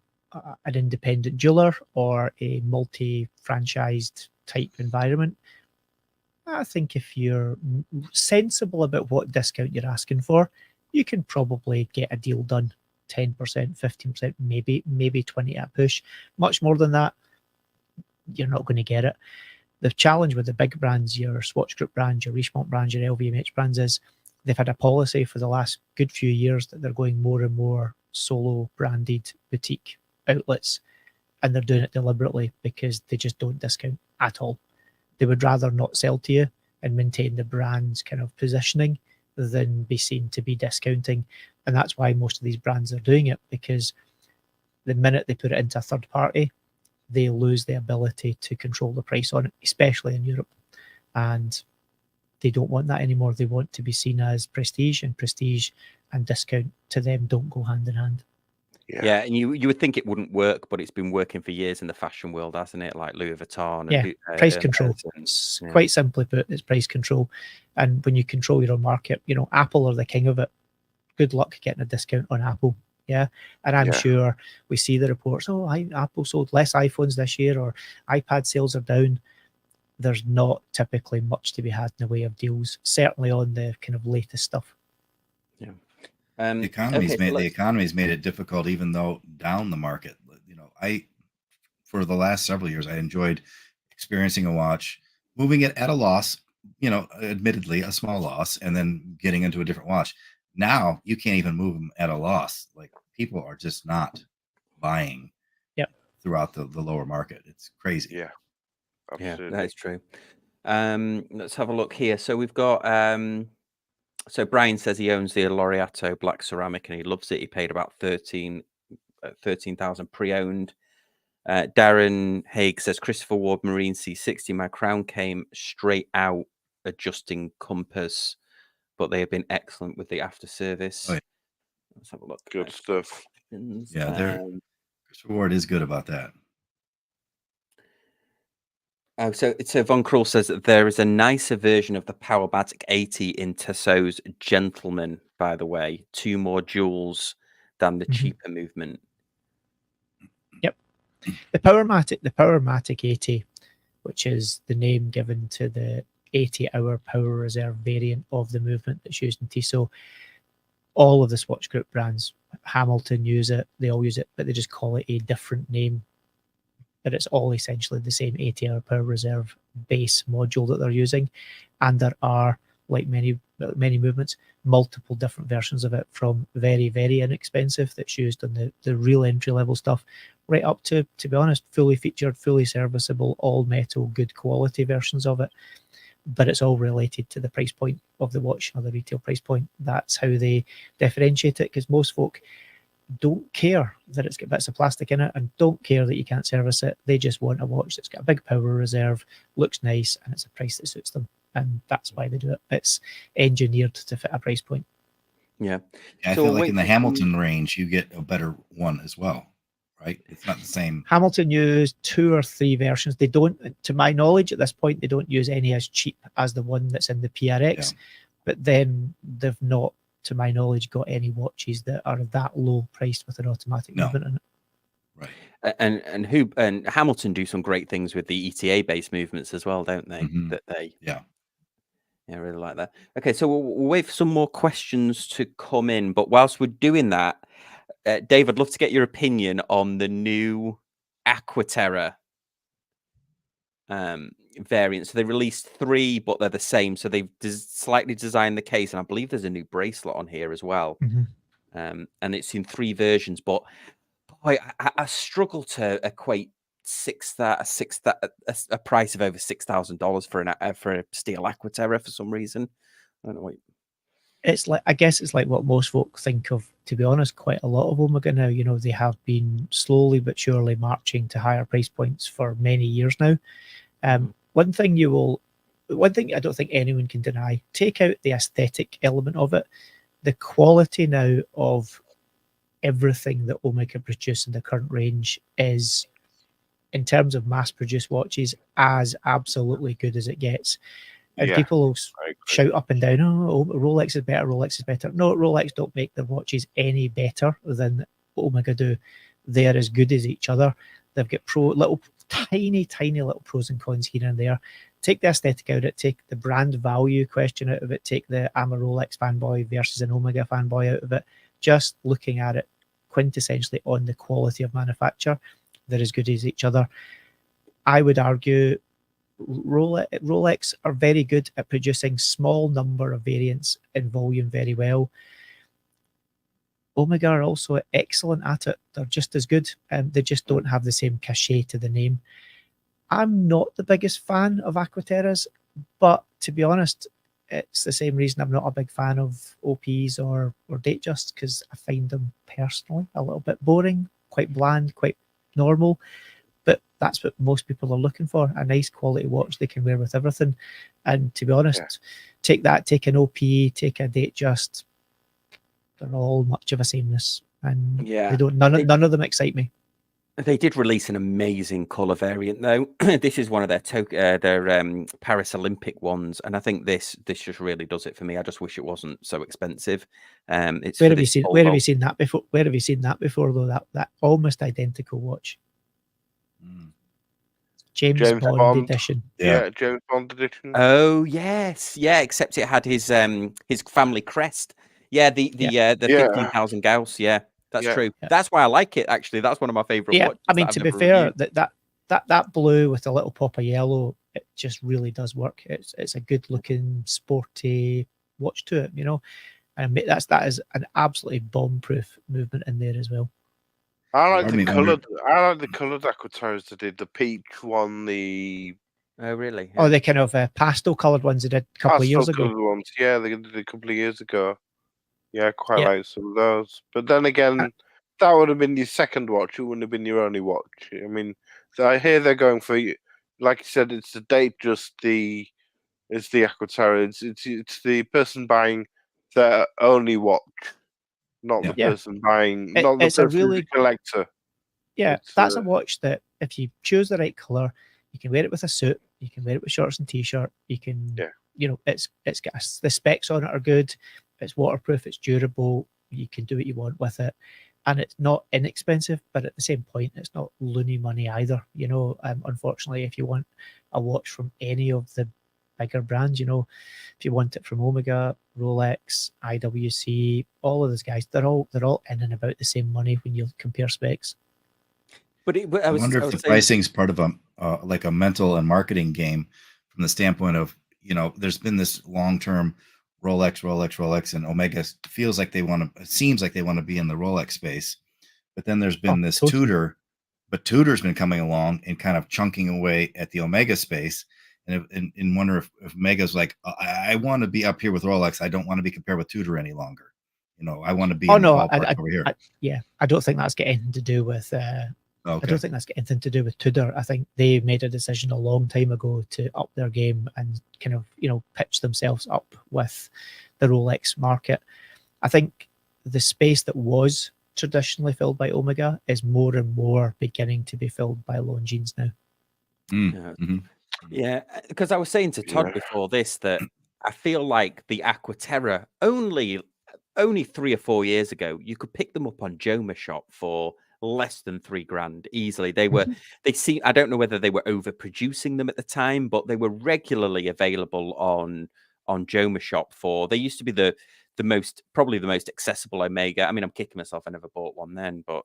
independent jeweler or a multi-franchised type environment, I think if you're sensible about what discount you're asking for, you can probably get a deal done. 10%, 15%, maybe 20 at a push. Much more than that, you're not going to get it. The challenge with the big brands, your Swatch Group brands, your Richemont brands, your LVMH brands, is they've had a policy for the last good few years that they're going more and more solo branded boutique outlets, and they're doing it deliberately because they just don't discount at all. They would rather not sell to you and maintain the brand's kind of positioning than be seen to be discounting. And that's why most of these brands are doing it, because the minute they put it into a third party, they lose the ability to control the price on it, especially in Europe. And they don't want that anymore. They want to be seen as prestige, and prestige and discount to them don't go hand in hand. Yeah, and you would think it wouldn't work, but it's been working for years in the fashion world, hasn't it? Like Louis Vuitton. And Price control. Quite simply put, it's price control. And when you control your own market, Apple are the king of it. Good luck getting a discount on Apple. Yeah. And I'm sure we see the reports, Apple sold less iPhones this year, or iPad sales are down. There's not typically much to be had in the way of deals, certainly on the kind of latest stuff. Yeah. The economy's made it difficult, even though down the market. For the last several years, I enjoyed experiencing a watch, moving it at a loss, admittedly a small loss, and then getting into a different watch. Now you can't even move them at a loss. Like, people are just not buying throughout the lower market. It's crazy. Yeah, absolutely. Yeah, that is true. Let's have a look here. So we've got so Brian says he owns the Laureato black ceramic and he loves it. He paid about 13,000 pre-owned. Darren Haig says Christopher Ward Marine C60. My crown came straight out adjusting compass, but they have been excellent with the after service. Oh, yeah. Let's have a look. Good stuff. Yeah, Christopher Ward is good about that. So Von Krull says that there is a nicer version of the Powermatic 80 in Tissot's Gentleman, by the way. 2 more jewels than the cheaper movement. Yep. The Powermatic 80, which is the name given to the 80-hour power reserve variant of the movement that's used in Tissot. All of the Swatch Group brands, Hamilton use it, they all use it, but they just call it a different name. But it's all essentially the same 80-hour power reserve base module that they're using. And there are, like many movements, multiple different versions of it, from very, very inexpensive that's used on the real entry-level stuff, right up to be honest, fully featured, fully serviceable, all metal, good quality versions of it. But it's all related to the price point of the watch, or the retail price point. That's how they differentiate it, because most folk don't care that it's got bits of plastic in it and don't care that you can't service it. They just want a watch that's got a big power reserve, looks nice, and it's a price that suits them. And that's why they do it. It's engineered to fit a price point. Yeah. I feel like in the Hamilton range, you get a better one as well, right? It's not the same. Hamilton use 2 or 3 versions. They don't, to my knowledge, at this point, they don't use any as cheap as the one that's in the PRX. But then they've not, to my knowledge, got any watches that are that low priced with an automatic movement in it. Right. And Hamilton do some great things with the ETA based movements as well, don't they? That they I really like that. Okay, so we'll wait for some more questions to come in, but whilst we're doing that, Dave, I'd love to get your opinion on the new Aquaterra variant. So they released 3, but they're the same. So they've slightly designed the case, and I believe there's a new bracelet on here as well. And it's in 3 versions. But boy, I struggle to equate a price of over $6,000 for a steel Aquaterra for some reason. I don't know what. It's like, I guess it's like what most folk think of, to be honest. Quite a lot of Omega now, they have been slowly but surely marching to higher price points for many years now. One thing I don't think anyone can deny, take out the aesthetic element of it, the quality now of everything that Omega produce in the current range is, in terms of mass-produced watches, as absolutely good as it gets. And people will shout up and down, oh, Rolex is better, Rolex is better. No, Rolex don't make their watches any better than Omega do. They're as good as each other. They've got little tiny little pros and cons here and there. Take the aesthetic out of it, take the brand value question out of it, take the I'm a Rolex fanboy versus an Omega fanboy out of it. Just looking at it quintessentially on the quality of manufacture, they're as good as each other. I would argue Rolex are very good at producing small number of variants in volume very well. Omega are also excellent at it. They're just as good, and they just don't have the same cachet to the name. I'm not the biggest fan of Aquaterras, but to be honest, it's the same reason I'm not a big fan of OPs or Datejust, because I find them personally a little bit boring, quite bland, quite normal. But that's what most people are looking for, a nice quality watch they can wear with everything. And to be honest, take an OP, take a Datejust, they're all much of a sameness, and none of them excite me. They did release an amazing color variant, though. This is one of their Paris Olympic ones, and I think this just really does it for me. I just wish it wasn't so expensive. Where have you seen that before? Where have you seen that before, though? That almost identical watch. James Bond edition. Yeah, James Bond edition. Oh yes, yeah. Except it had his family crest. Yeah, the 15,000 Gauss. Yeah, that's true. Yeah. That's why I like it. Actually, that's one of my favorite. Yeah, watches I mean, to be fair, that blue with a little pop of yellow, it just really does work. It's a good looking sporty watch to it, you know, and that is an absolutely bomb-proof movement in there as well. I like the coloured Aquaterras they did. The peach one, the oh really? Yeah. Oh, the kind of pastel coloured ones they did a couple of years ago. Ones. Yeah, they did a couple of years ago. Yeah, quite like some of those. But then again, that would have been your second watch. It wouldn't have been your only watch. I mean, so I hear they're going for, like you said, it's the Datejust, it's the Aquaterra. It's the person buying their only watch. Not the person buying, not the person who's a collector. Yeah, that's a watch that if you choose the right colour, you can wear it with a suit, you can wear it with shorts and t-shirt, you can, you know, it's got the specs on it are good, it's waterproof, it's durable, you can do what you want with it, and it's not inexpensive, but at the same point, it's not loony money either. You know, unfortunately, if you want a watch from any of the bigger brands, you know, if you want it from Omega, Rolex, IWC, all of those guys, they're all in and about the same money when you compare specs. I wonder if the pricing is part of like a mental and marketing game, from the standpoint of, you know, there's been this long-term Rolex, and Omega feels like it seems like they want to be in the Rolex space, but then there's been this Tudor, but Tudor's been coming along and kind of chunking away at the Omega space. And wonder if Mega's like, I want to be up here with Rolex. I don't want to be compared with Tudor any longer. You know, I want to be in the ballpark over here. I don't think that's got anything to do with. I don't think that's got anything to do with Tudor. I think they made a decision a long time ago to up their game and kind of, you know, pitch themselves up with the Rolex market. I think the space that was traditionally filled by Omega is more and more beginning to be filled by Longines now. Mm-hmm. Yeah, because I was saying to Todd before this that I feel like the Aquaterra only 3 or 4 years ago, you could pick them up on Joma Shop for less than $3,000 easily. I don't know whether they were overproducing them at the time, but they were regularly available on Joma Shop they used to be probably the most accessible Omega. I mean, I'm kicking myself, I never bought one then, but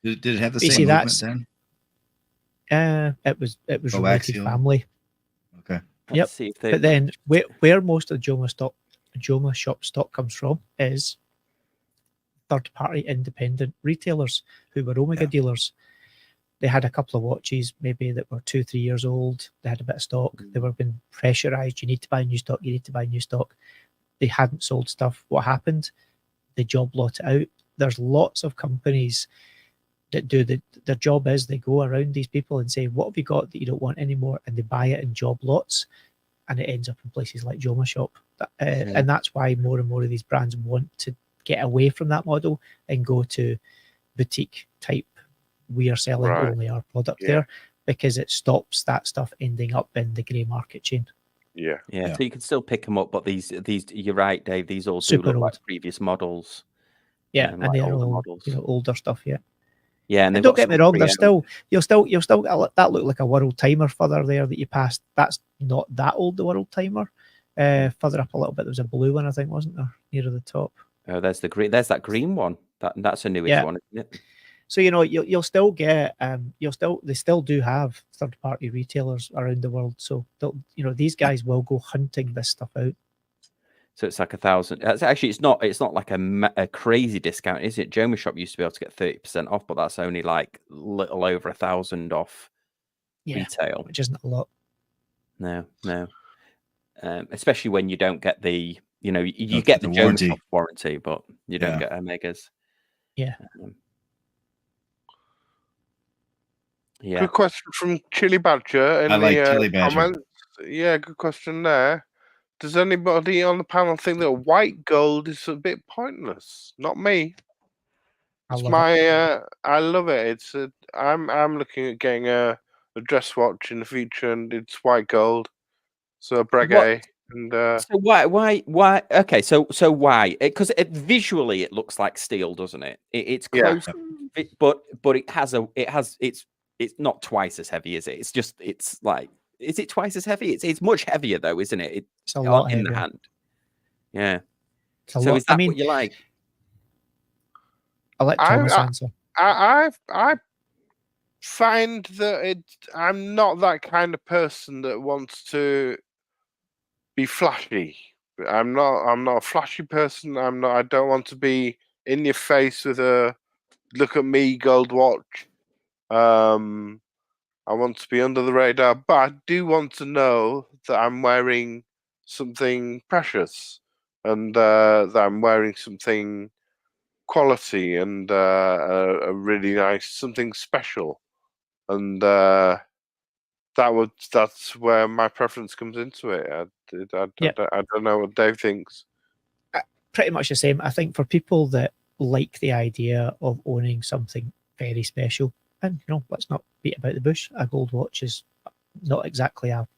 did it have the same movement then? It was related family. Okay. Yep. But then where most of the Joma Shop stock comes from is third-party independent retailers who were Omega dealers. They had a couple of watches maybe that were 2-3 years old. They had a bit of stock. They were being pressurized. You need to buy new stock. You need to buy new stock. They hadn't sold stuff. What happened? They job lot it out. There's lots of companies that do their job is they go around these people and say, what have you got that you don't want anymore? And they buy it in job lots, and it ends up in places like Joma Shop. And that's why more and more of these brands want to get away from that model and go to boutique type, we are selling only our product there, because it stops that stuff ending up in the grey market chain. Yeah. Yeah, so you can still pick them up, but these you're right, Dave. These all do Super look old. like previous models. Yeah, and like they're older all models. older stuff. Yeah. Yeah, and And they've don't got get me some wrong, there's pre-owned. still you'll still that look like a world timer further there that you passed. That's not that old, the world timer. Further up a little bit, there was a blue one, I think, wasn't there, near the top? Oh, there's the green. There's that green one. That's a newish one, isn't it? So you'll still get they still do have third party retailers around the world. So these guys will go hunting this stuff out. So it's like 1,000. It's not like a crazy discount, is it? Joma Shop used to be able to get 30% off, but that's only like little over 1,000 off retail, which isn't a lot. No. Especially when you don't get the, you get the Joma Shop warranty, but you don't get Omegas. Yeah. Yeah. Good question from Chili Badger in Chili Badger. comments. Yeah, good question there. Does anybody on the panel think that white gold is a bit pointless? Not me. I love it. I'm looking at getting a dress watch in the future, and it's white gold. So Breguet. And so why? Okay, so why? Because visually it looks like steel, doesn't it? It's close, but it's not twice as heavy, is it? It's like, is it twice as heavy? It's much heavier though, isn't it? It's a lot in heavier. the hand. Yeah. So is that what you like? I'll let Thomas answer. I find that I'm not that kind of person that wants to be flashy. I'm not a flashy person. I don't want to be in your face with a look at me gold watch. I want to be under the radar, but I do want to know that I'm wearing something precious and that I'm wearing something quality and a really nice, something special. And that's where my preference comes into it. I don't know what Dave thinks. Pretty much the same. I think for people that like the idea of owning something very special, and let's not beat about the bush, a gold watch is not exactly a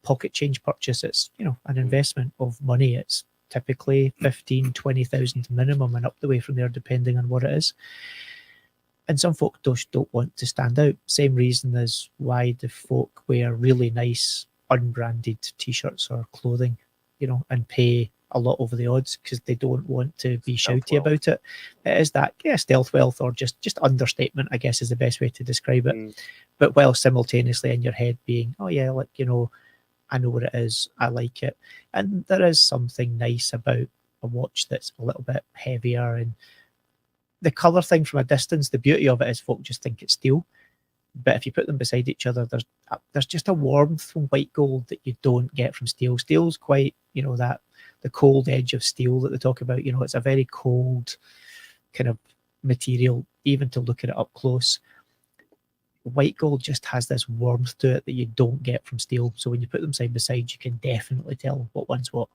pocket change purchase. It's an investment of money. It's typically 15,000, 20,000 minimum and up the way from there, depending on what it is. And some folk just don't want to stand out. Same reason as why the folk wear really nice unbranded t-shirts or clothing, and pay a lot over the odds because they don't want to be shouty about it. It is that stealth wealth, or just understatement, I guess, is the best way to describe it. But while simultaneously in your head being, oh yeah, like, I know what it is, I like it. And there is something nice about a watch that's a little bit heavier, and the colour thing from a distance, the beauty of it is folk just think it's steel. But if you put them beside each other, there's just a warmth from white gold that you don't get from steel. Steel's quite, that the cold edge of steel that they talk about. It's a very cold kind of material, even to look at it up close. White gold just has this warmth to it that you don't get from steel. So when you put them side by side, you can definitely tell what one's what.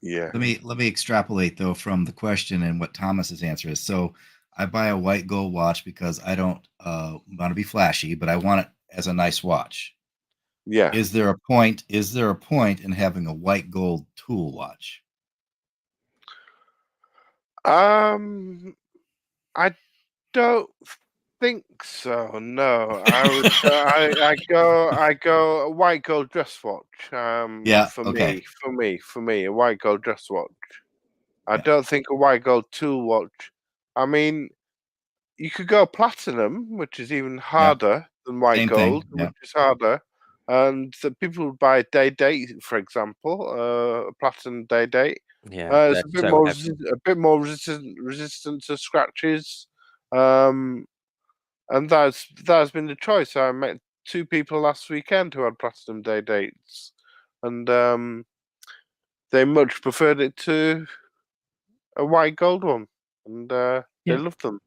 Yeah. Let me extrapolate though from the question and what Thomas's answer is. So I buy a white gold watch because I don't want to be flashy, but I want it as a nice watch. Yeah. Is there a point in having a white gold tool watch? I don't think so. No, I would. I go a white gold dress watch. For me, a white gold dress watch. I don't think a white gold tool watch. I mean, you could go platinum, which is even harder than white gold, which is harder. And the people who buy day date, for example, a platinum day date. It's a bit more resistant to scratches. And that's been the choice. I met 2 people last weekend who had platinum day dates, and they much preferred it to a white gold one, and they loved them.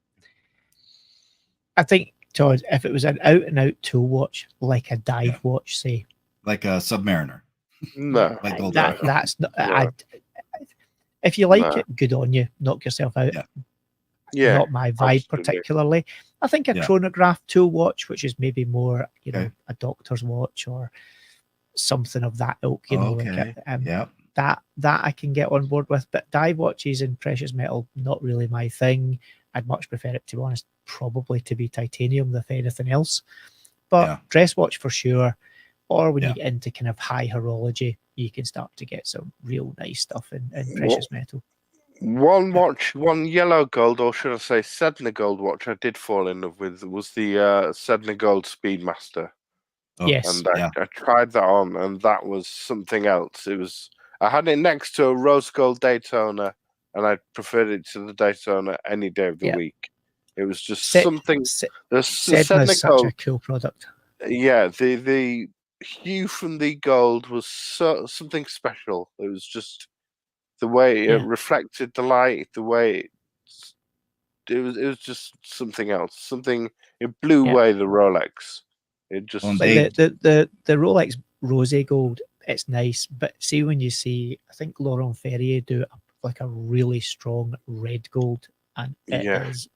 I think, Todd, if it was an out and out tool watch, like a dive watch, say, like a Submariner, no, that's not. If you like it, good on you. Knock yourself out. Yeah, not my vibe particularly. I think a chronograph tool watch, which is maybe more, a doctor's watch, or something of that ilk, you know, Okay. like that I can get on board with. But dive watches and precious metal, not really my thing. I'd much prefer it, to be honest, probably to be titanium if anything else. But dress watch for sure. Or when you get into kind of high horology, you can start to get some real nice stuff in precious metal. One watch, one yellow gold, or should I say Sedna gold watch I did fall in love with was the Sedna Gold Speedmaster. Oh, yes. And I tried that on, and that was something else. It was, I had it next to a rose gold Daytona, and I preferred it to the Daytona any day of the week. It was just something. The Sedna is such a cool product. Yeah, the hue from the gold was something special. It was just the way it reflected the light, the way it was just something else. Something, it blew away the Rolex. It just like the Rolex Rose Gold, it's nice, but see when you see, I think Laurent Ferrier do like a really strong red gold, and it is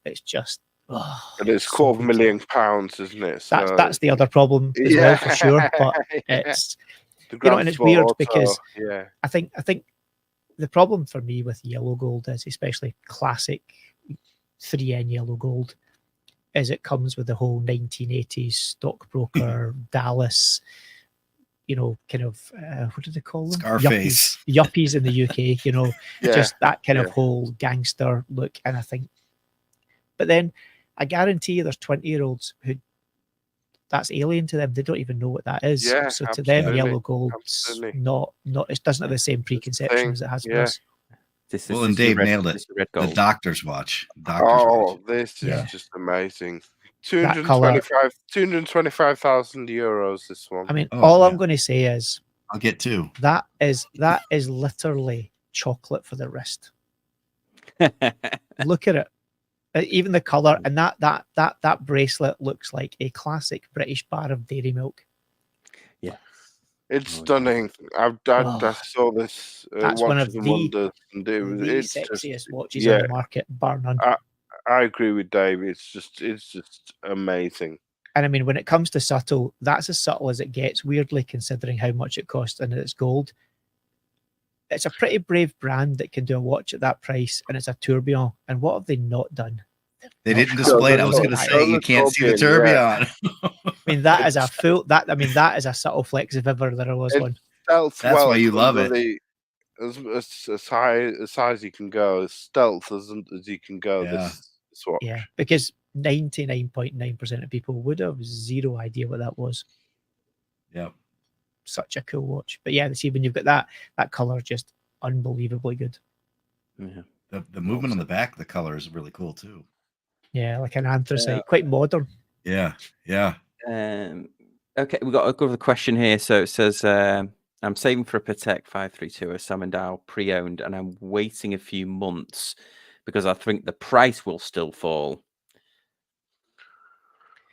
it's just and it's £250,000, isn't it? So that's the other problem as well, for sure. But it's and it's weird because I think the problem for me with yellow gold is, especially classic 3N yellow gold, is it comes with the whole 1980s stockbroker Dallas, you know, kind of what do they call them? Scarface. Yuppies in the UK, you know, just that kind of whole gangster look. And I think, but then I guarantee you there's 20-year-olds who that's alien to them. They don't even know what that is. Yeah, so to them, yellow gold's not it doesn't have the same preconception as it has for us. Well, and Dave nailed it. The doctor's watch. This is just amazing. 225,000 euros. This one. I mean, all I'm going to say is, I'll get two. That is literally chocolate for the wrist. Look at it. Even the color, and that bracelet looks like a classic British bar of dairy milk. Yeah, it's stunning. I saw this. That's one of the sexiest watches on the market, bar none. I agree with Dave. It's just amazing. And I mean, when it comes to subtle, that's as subtle as it gets. Weirdly, considering how much it costs and it's gold. It's a pretty brave brand that can do a watch at that price, and it's a tourbillon. And what have they not done? They didn't display it. I was going to say you can't see the tourbillon. I mean, that is a full. That is a subtle flex if ever there was one. That's why you love it. As high as you can go, as stealth as you can go. This watch. Yeah, because 99.9% of people would have zero idea what that was. Yeah. Such a cool watch. But yeah, see, when you've got that color, just unbelievably good. Yeah. The movement on the back, the color is really cool too. Yeah, like an anthracite, quite modern. Yeah, yeah. Okay, we got a question here. So it says, I'm saving for a Patek 532, a Samandal pre-owned, and I'm waiting a few months because I think the price will still fall.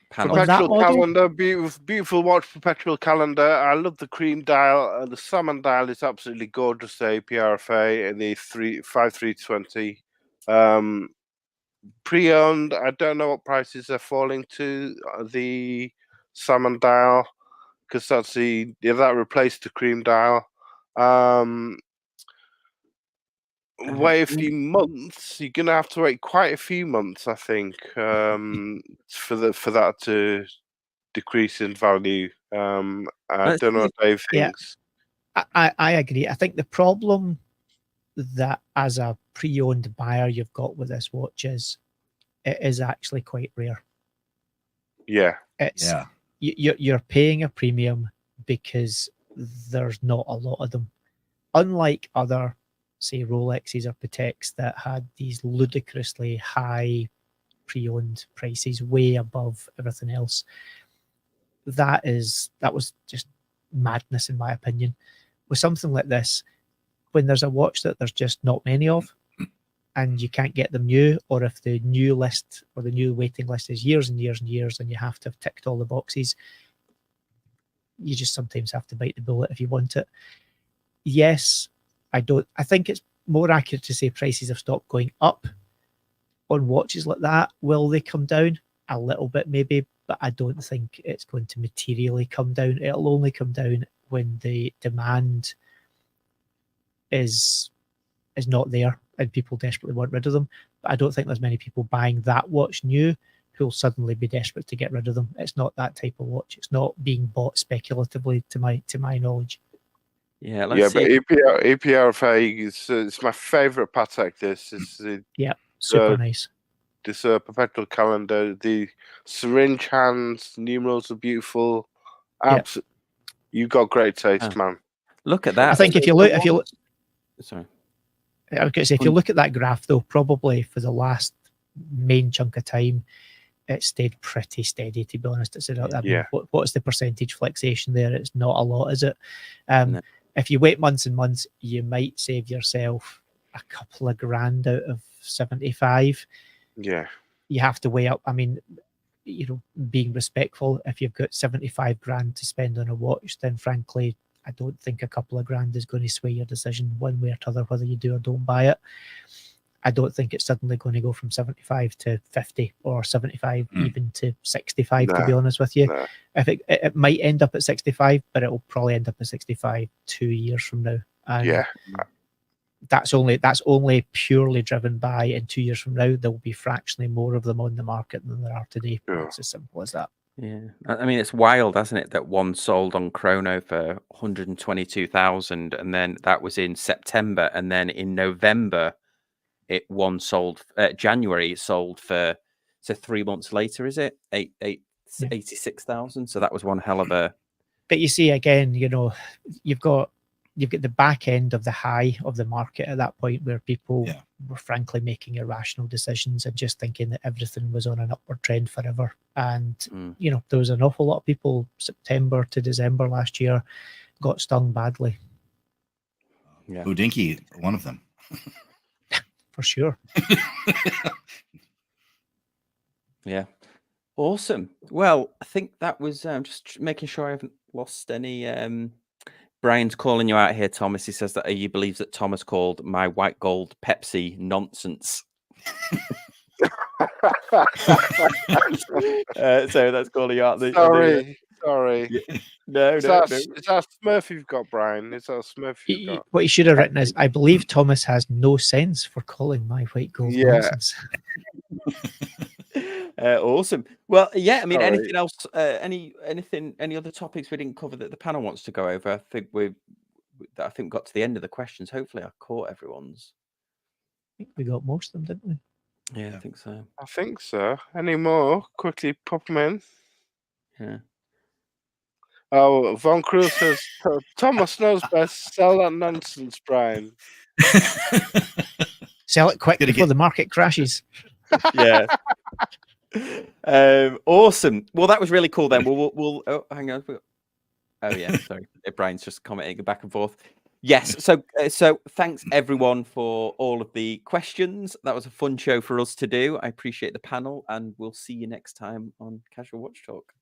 Perpetual calendar, beautiful watch. Perpetual calendar. I love the cream dial. The salmon dial is absolutely gorgeous. The PRFA and the 5320. Pre-owned. I don't know what prices they're falling to. The salmon dial, because that's that replaced the cream dial. Wait a few months. You're gonna have to wait quite a few months, I think, for that to decrease in value. I don't know what Dave thinks. I agree. I think the problem that as a pre-owned buyer you've got with this watch is it is actually quite rare. Yeah, you're paying a premium because there's not a lot of them, unlike other, say, Rolexes or Pateks that had these ludicrously high pre-owned prices way above everything else. That was just madness, in my opinion. With something like this, when there's a watch that there's just not many of and you can't get them new, or if the new list or the new waiting list is years and years and years and you have to have ticked all the boxes, you just sometimes have to bite the bullet if you want it. Yes, I think it's more accurate to say prices have stopped going up on watches like that. Will they come down? A little bit, maybe. but I don't think it's going to materially come down. It'll only come down when the demand is not there and people desperately want rid of them. But I don't think there's many people buying that watch new who'll suddenly be desperate to get rid of them. It's not that type of watch. It's not being bought speculatively, to my knowledge. Yeah, but EPRFA is it's my favourite Patek. This is super nice. This perpetual calendar. The syringe hands, numerals are beautiful. You've got great taste, man. Look at that. I think if you look, sorry. I was going to say, if you look at that graph, though, probably for the last main chunk of time, it stayed pretty steady, to be honest. It's what's the percentage flexation there? It's not a lot, is it? No. If you wait months and months, you might save yourself a couple of grand out of 75. Yeah. You have to weigh up. I mean, being respectful, if you've got 75 grand to spend on a watch, then frankly, I don't think a couple of grand is going to sway your decision one way or the other, whether you do or don't buy it. I don't think it's suddenly going to go from 75 to 50 or 75 even to 65, to be honest with you. If it might end up at 65, but it will probably end up at 65 2 years from now. And that's only purely driven by, in 2 years from now, there will be fractionally more of them on the market than there are today. It's as simple as that. Yeah, I mean, it's wild, hasn't it, that one sold on Chrono for 122,000, and then that was in September, and then in November, January it sold for, so 3 months later, is it 86,000? So that was one hell of a. But you see, again, you've got the back end of the high of the market at that point, where people were frankly making irrational decisions and just thinking that everything was on an upward trend forever. And there was an awful lot of people, September to December last year, got stung badly. Yeah, Budinki, one of them. For sure. Yeah. Awesome. Well, I think that was just making sure I haven't lost any. Brian's calling you out here, Thomas. He says that he believes that Thomas called my white gold Pepsi nonsense. So that's calling you out. Sorry. Yeah. No. Is that Smurf you've got, Brian? Is that Smurf you've got? What he should have written is, I believe Thomas has no sense for calling my white gold nonsense. Awesome. Well, yeah. I mean, anything else? Any other topics we didn't cover that the panel wants to go over? I think we got to the end of the questions. Hopefully, I caught everyone's. I think we got most of them, didn't we? Yeah, I think so. I think so. Any more? Quickly pop them in. Yeah. Oh, Von Cruz says, Thomas knows best. Sell that nonsense, Brian. Sell it quick before the market crashes. Yeah. Awesome. Well, that was really cool. Then we'll hang on. Oh yeah, sorry. Brian's just commenting back and forth. Yes. So thanks everyone for all of the questions. That was a fun show for us to do. I appreciate the panel, and we'll see you next time on Casual Watch Talk.